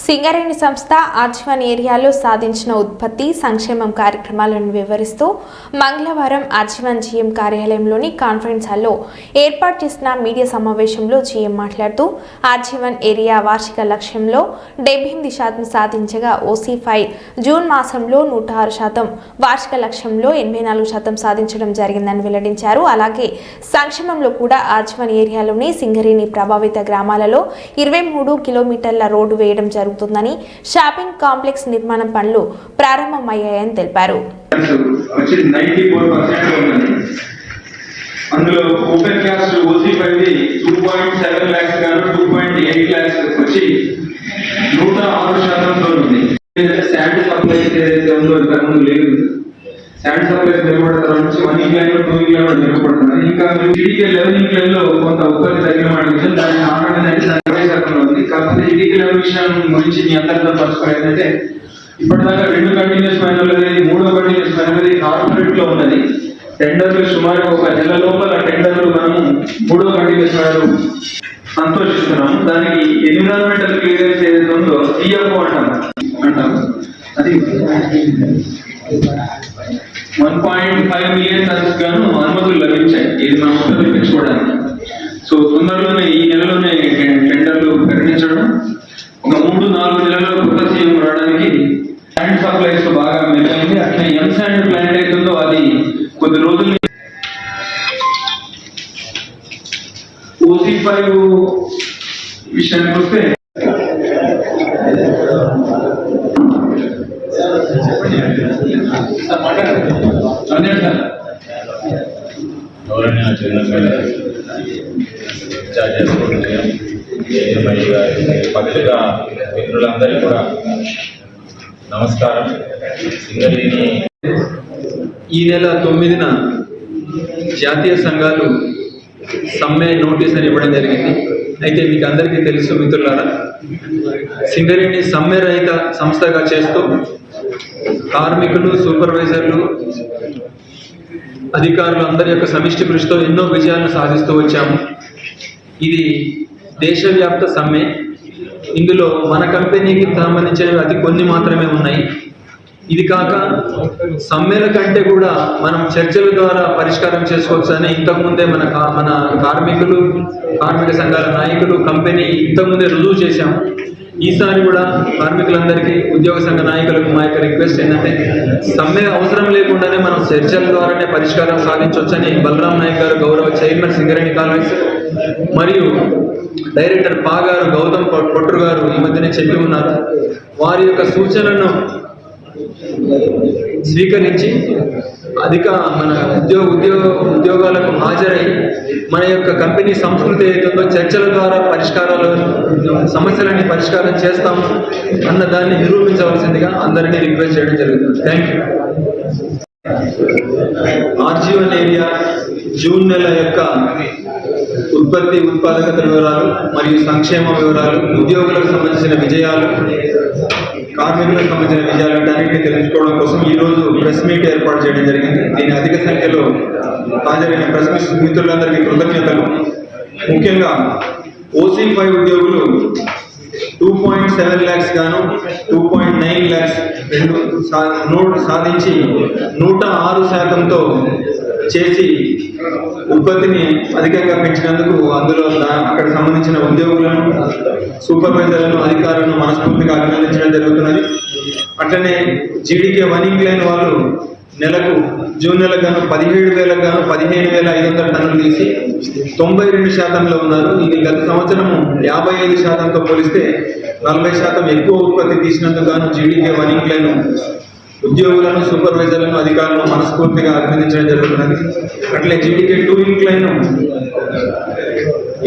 సింగరేణి సంస్థ ఆర్జీవన్ ఏరియాలో సాధించిన ఉత్పత్తి సంక్షేమం కార్యక్రమాలను వివరిస్తూ మంగళవారం ఆర్జీవన్ జీఎం కార్యాలయంలోని కాన్ఫరెన్స్ హాల్లో ఏర్పాటు చేసిన మీడియా సమావేశంలో జీఎం మాట్లాడుతూ ఆర్జీవన్ ఏరియా వార్షిక లక్ష్యంలో 78% సాధించగా OC5 జూన్ మాసంలో 106%, వార్షిక లక్ష్యంలో 84% సాధించడం జరిగిందని వెల్లడించారు. అలాగే సంక్షేమంలో కూడా ఆర్జీవన్ ఏరియాలోని సింగరేణి ప్రభావిత గ్రామాలలో 23 కిలోమీటర్ల రోడ్డు వేయడం జరుగుతుందని, షాపింగ్ కాంప్లెక్స్ నిర్మాణం పనులు ప్రారంభమయ్యాయని తెలిపారు. అందులో ఓపెన్ క్లాస్ OC5 2.7 lakhs గాను 2.8 lakhs వచ్చి 106% ఉంది. శాండ్ సప్లై ఏదైతే ఉందో ఇంతకుముందు లేదు. శాండ్ సప్లై మెరుగుపడతారు నుంచి 1 ఇంక్లైన్ 2 ఇంక్లైన్ మెరుగుపడుతున్నారు. ఇంకా జీడీకే 11 ఇంక్లైన్ లో కొంత ఉత్పత్తి తగ్గిన మాట దాన్ని ఆపడానికి 20% ఉంది. కాకపోతే జీడీకే 11 విషయం గురించి మీ అందరితో పరస్పరం ఏంటంటే ఇప్పటిదాకా 2 కంటిన్యూస్ మైనర్లు అనేది 3వ కంటిన్యూస్ మైనర్ కార్పొరేట్ లో ఉన్నది. టెండర్లు సుమారు ఒక నెల లోపల టెండర్లు మనము 3వ కంటిన్యూస్ మైనర్ సంతోషిస్తున్నాము. దానికి ఎన్విరాన్మెంటల్ క్లియరెన్స్ ఏదైతే ఉందో CFO అంటాము. అది 1.5 మిలియన్ టన్స్ గాను అనుమతులు లభించాయి. ఇది మనం ఉత్పత్తి పెంచుకోవడానికి. సో తొందరలోనే ఈ నెలలోనే టెండర్లు ప్రకటించడం, ఒక 3-4 నెలల్లో కొత్త సీఎం రావడానికి శాండ్ సప్లైస్ బాగా మెరుగైంది. అట్లే ఎంశాండ్ ప్లాంట్ అవుతుందో అది కొద్ది రోజులు OC5 విషయానికి వస్తే పత్రికా మిత్రులందరికీ కూడా నమస్కారం. సింగరేణి ఈ నెల 9న జాతీయ సంఘాలు సమ్మె నోటీస్ అని ఇవ్వడం జరిగింది. అయితే మీకు అందరికీ తెలుసు మిత్రులారా, సింగరేణి సమ్మె రహిత సంస్థగా చేస్తూ కార్మికులు, సూపర్వైజర్లు, అధికారులు అందరి యొక్క సమిష్టి కృషితో ఎన్నో విజయాలను సాధిస్తూ వచ్చాము. ఇది దేశవ్యాప్త సమ్మె. ఇందులో మన కంపెనీకి సంబంధించినవి అతి కొన్ని మాత్రమే ఉన్నాయి. ఇది కాక సమ్మెల కంటే కూడా మనం చర్చల ద్వారా పరిష్కారం చేసుకోవచ్చని ఇంతకుముందే మన కార్మికులు, కార్మిక సంఘాల నాయకులు, కంపెనీ ఇంతకుముందే రుజువు చేశాము. ఈసారి కూడా కార్మికులందరికీ, ఉద్యోగ సంఘ నాయకులకు మా యొక్క రిక్వెస్ట్ ఏంటంటే సమ్మె అవసరం లేకుండానే మనం చర్చల ద్వారానే పరిష్కారం సాధించవచ్చని బలరాం నాయక్ గారు, గౌరవ చైర్మన్ సింగరేణి కాలేజ్, మరియు డైరెక్టర్ పా గారు, గౌతమ్ పొట్రు గారు ఈ మధ్యనే చెప్పి ఉన్నారు. వారి యొక్క సూచనలను స్వీకరించి మన ఉద్యోగాలకు హాజరై మన యొక్క కంపెనీ సంస్కృతి ఏదైతుందో చర్చల ద్వారా సమస్యలన్నీ పరిష్కారం చేస్తాము అన్న దాన్ని నిరూపించవలసిందిగా అందరినీ రిక్వెస్ట్ చేయడం జరుగుతుంది. Thank you. RG one area June నెల యొక్క ఉత్పత్తి, ఉత్పాదకత వివరాలు మరియు సంక్షేమ వివరాలు, ఉద్యోగులకు సంబంధించిన విజయాలు, కార్మికులకు సంబంధించిన విజయాలు అన్నింటినీ తెలుసుకోవడం కోసం ఈరోజు ప్రెస్ మీట్ ఏర్పాటు చేయడం జరిగింది. దీని అధిక సంఖ్యలో హాజరైన ప్రెస్ మిత్రులందరికీ కృతజ్ఞతలు. ముఖ్యంగా OC5 ఉద్యోగులు 2.7 lakhs గాను 2.9 lakhs నోట్ సాధించి 106%తో చేసి ఉత్పత్తిని అధికంగా పెంచినందుకు అందులో అక్కడ సంబంధించిన ఉద్యోగులను, సూపర్వైజర్లను, అధికారులను మనస్ఫూర్తిగా అభినందించడం జరుగుతున్నది. అట్లనే జీడీకే 1 ఇంక్లైన్ వాళ్ళు నెలకు జూన్ నెలకు గాను 17,000 గాను 15,500 టన్నులు తీసి 92%లో ఉన్నారు. ఇది గత సంవత్సరము 55%తో పోలిస్తే 40% ఎక్కువ ఉత్పత్తి తీసినందుకు గాను జీడీకే 1 ఇంక్లైన్ ఉద్యోగులను, సూపర్వైజర్లను, అధికారులను మనస్ఫూర్తిగా అభినందించడం జరుగుతున్నది. అట్లే జీడీకే 2 ఇంక్లైన్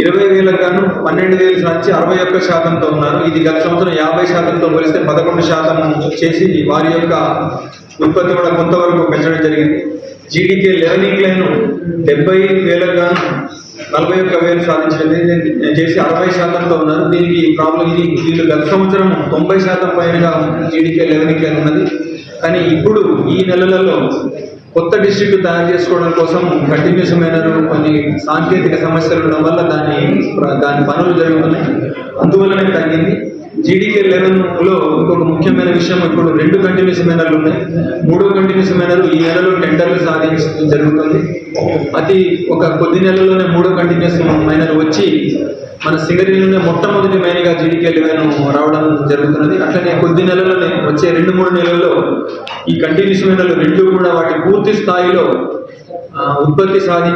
20,000 గాను 12,000 సాధించి 61%తో ఉన్నారు. ఇది గత సంవత్సరం 50%తో పోలిస్తే 11% చేసి వారి యొక్క ఉత్పత్తి కూడా కొంతవరకు పెంచడం జరిగింది. జీడీకే 11 ఇంక్లైన్ 70,000 గాను 41,000 సాధించడం చేసి 60%తో ఉన్నారు. దీనికి ప్రాబ్లం ఇది, వీళ్ళు గత సంవత్సరం 90% పైనగా జీడీకే 11 ఇంక్లైన్ ఉన్నది. కానీ ఇప్పుడు ఈ నెలలలో కొత్త డిస్ట్రిక్ట్ తయారు చేసుకోవడం కోసం కంటిన్యూస్ మైనర్ కొన్ని సాంకేతిక సమస్యలు ఉండడం వల్ల దాని పనులు జరుగుతున్నాయి. అందువల్లనే తగ్గింది. జీడీకే 11లో ఇంకొక ముఖ్యమైన విషయం, ఇప్పుడు 2 కంటిన్యూస్ మైనర్లు ఉన్నాయి. 3వ కంటిన్యూస్ మైనర్ ఈ నెలలో టెండర్లు సాధించడం జరుగుతుంది. ఒక కొద్ది నెలల్లోనే 3వ కంటిన్యూస్ మైనర్ వచ్చి మన సింగరేణిలోనే మొట్టమొదటి మైనగా జీడీకే 11 రావడం జరుగుతున్నది. అట్లనే కొద్ది నెలల్లోనే వచ్చే 2-3 నెలల్లో ఈ కంటిన్యూస్ మైనర్లు 2 కూడా వాటి పూర్తి స్థాయిలో ఉత్పత్తి సాధించి